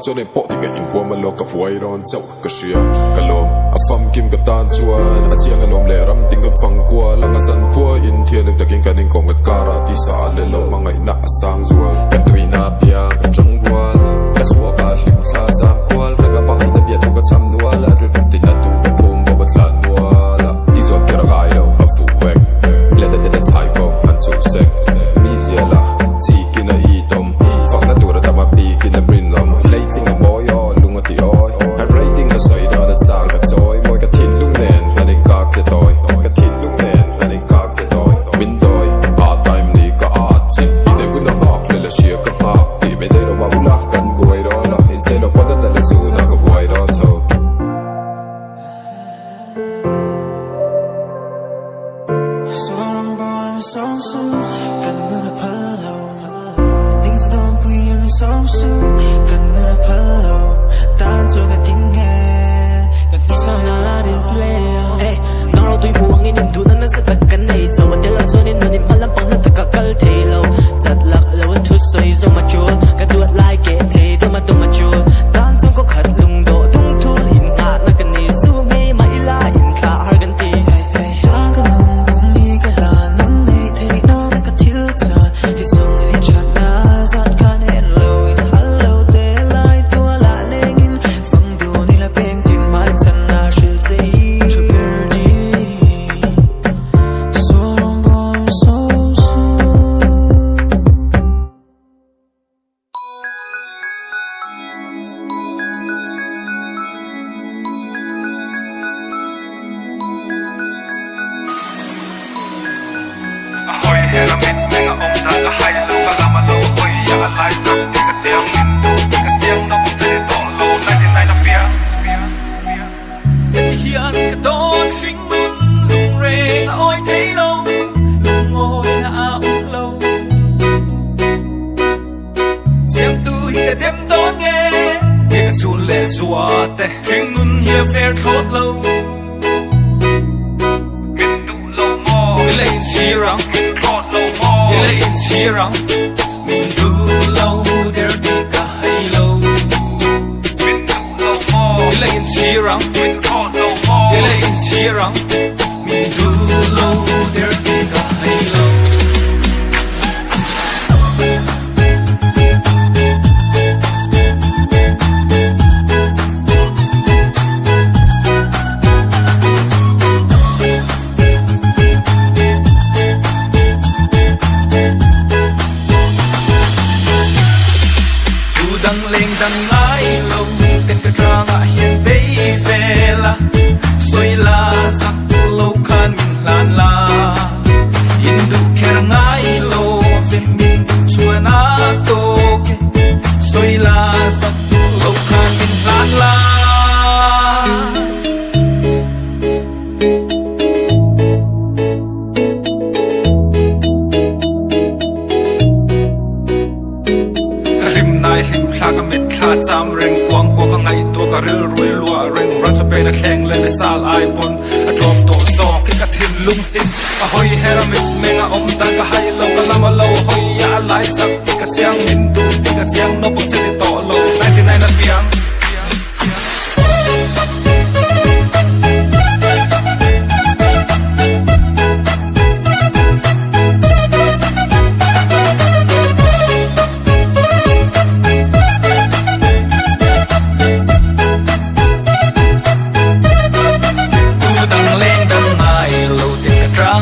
cho nên bỏ thì cái in hoa mà lo cả vui rồi cháu cả xia cả lom à pham kim cả tan chuan à chiang cái lom lệ ram tiếng cái phăng qua lăng cái dân qua in thiên được cái kinh công cái cara đi xa lên lâu mà ngày nã sang ruộng cái tui na bia cái trống qua cái xua cái lim xa giam qua rồi cái băng cái biệt cái chăm nua là rồi được tin là tu cái phum bao bát lan nua là đi rồi cái gai đâu à phụ vẹt lệ để để trái phô anh chủ sek mi zia là chỉ cái này tom phăng cái tu ra ta mà bị cái này brin lom Ting a boy or lung at the oi. I rating a side on the sang a toy. Moi ka tin lung nen, running cock the toy. Ka tin lung nen, running cock the toy. Windoy, hard time ni ka art chip. Ine guna hawk le la shia ka hawk. Di me de no ma ula kan boy rola. Instead of what the lesu na ka boy ron to. So I'm boy so soon. Kan gonna follow. Things don't puiin so soon. Tôi buông in thu nan sa takkan nei chaw tel chon in nonim halam pang la taka kal thelo chat lak lo thu soi zo ma chul ka tuat lai ke the to ma chul dan chong ko khat lung do tung thu hin ka na kan nei su me ma ila in kha har gan ti ta ka nong bum mi ka la nang nei the na ka thil cha ti song in chat na zat kan hello in hello te lai to la leng in fang du ni la peng tin mai chan na shil chei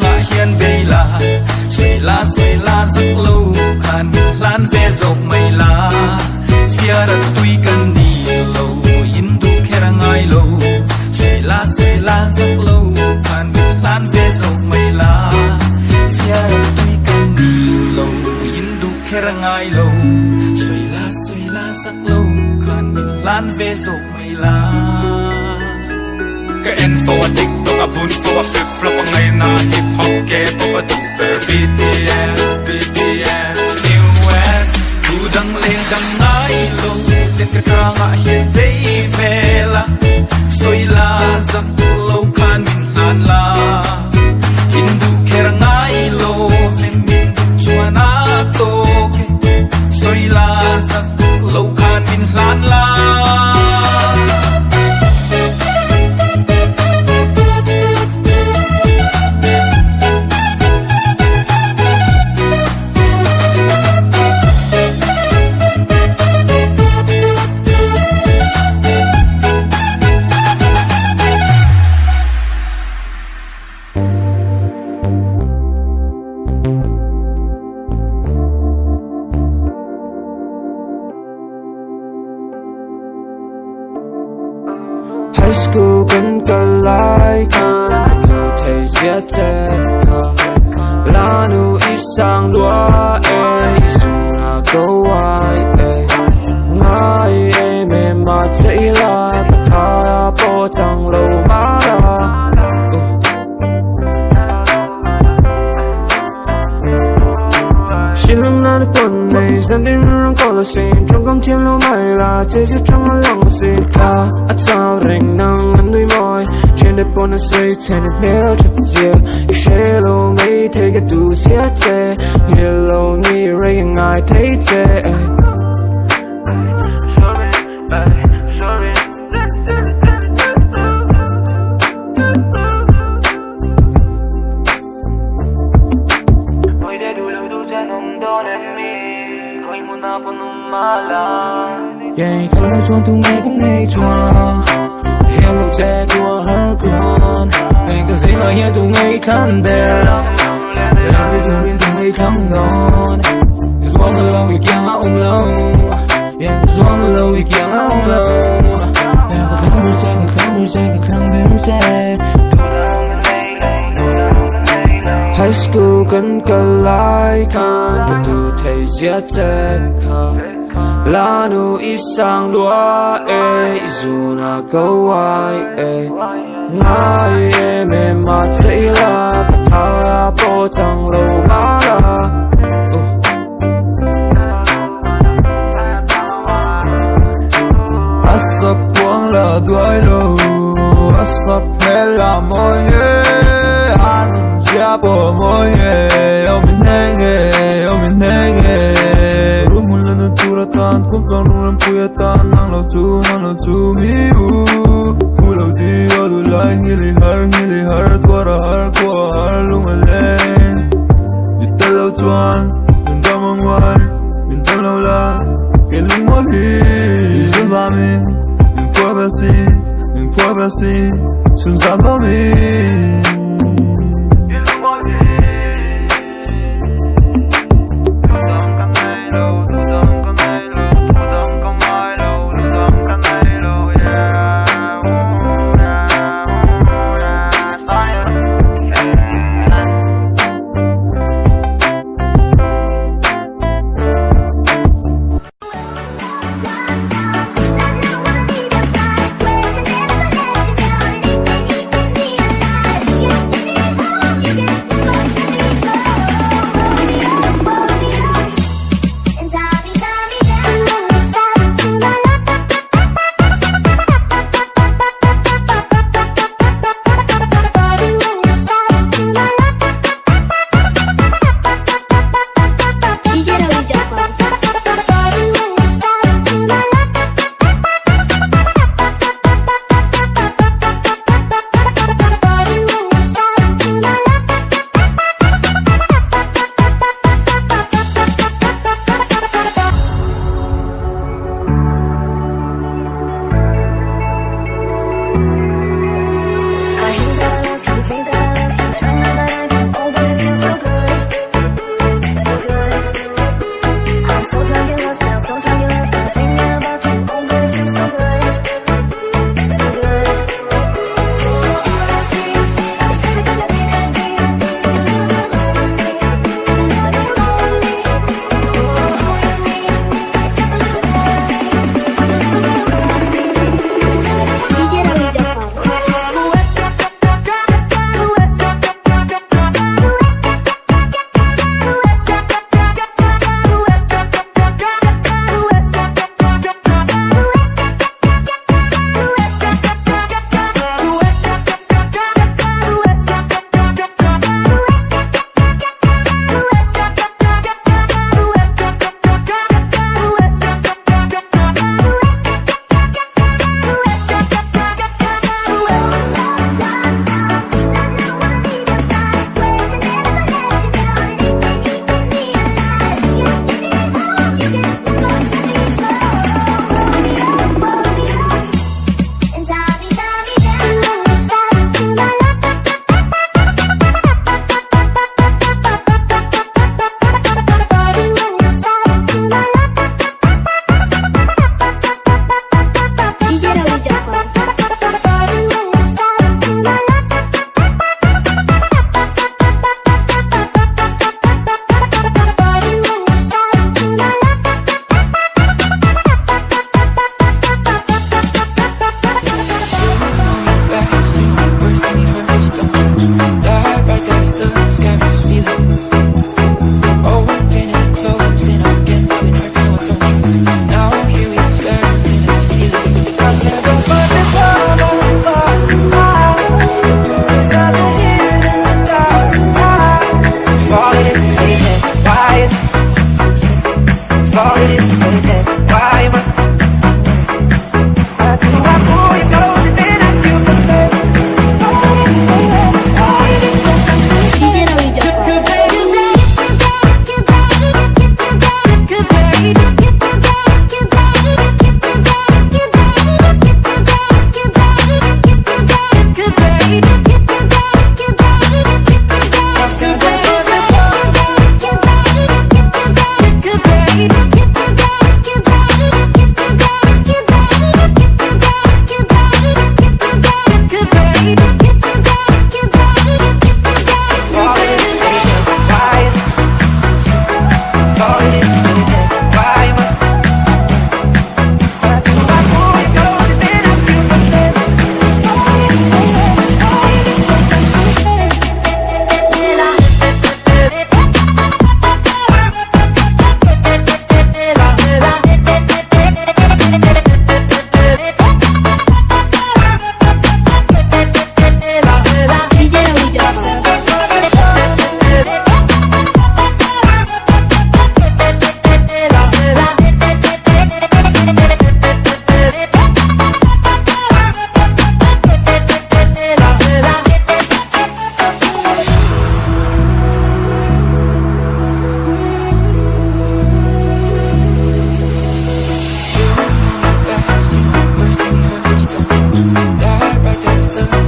ngã hiền bê la xoay la giấc lâu khan lan về dọc mây la phía đất tuy cần đi lâu in du khe ngai lâu xoay la giấc lâu khan lan về dọc mây la phía đất tuy cần đi lâu in du khe ngai lâu xoay la giấc lâu khan lan về dọc mây la ka en for a TikTok a bun for a flip flop a ngay na hip hop K-pop a duper BTS New West thu đăng lên đăng ngay lâu trên cái trang a hiền bay về la xoay la giấc lâu khan min lan la Hindu kher ngay lâu ven min chua na to xoay la giấc lâu khan min lan la High school cần cả lại kan cứ thấy giết chết là nu ít sang đua dù là câu ai ngay em mà chạy là ta thà bỏ chẳng lâu mà là xin lỗi là tuần này dân tin rằng có là xin trong công thiên lâu mày là chơi giết trong lòng xin ta ở sao rình năng ăn nuôi mồi trên đời bọn nó xây trên đời béo thật dễ sẽ lâu mấy thấy cái đủ xé chê hello ni ray ngài thấy chê yeah, thấy nó chuông tung nghe cũng nghe chuông hello che tua hở con ngày cái gì ở nhà tung nghe khăn đè em đi tung bên tung nghe khăn ngon doang lâu vì kia ông lâu yeah doang lâu vì kia ông lâu yeah khăn bơi che High school cần cả lại kan cứ thấy giết chết là nu ít sang đua dù là câu ai ngay em mà chạy là ta thà bỏ chẳng lâu mà là asap buông là đuôi lâu asap hết là môi anh chia bỏ môi ông mình nghe rumul na turatan kumpan ruram puyatan nang lo tu miu fulo di odu lai hili har twara har kwa har lumalen yitalo tuan ndamang wan min tamlo la kelung moli izulamin min kwa basi sun zanzami gangster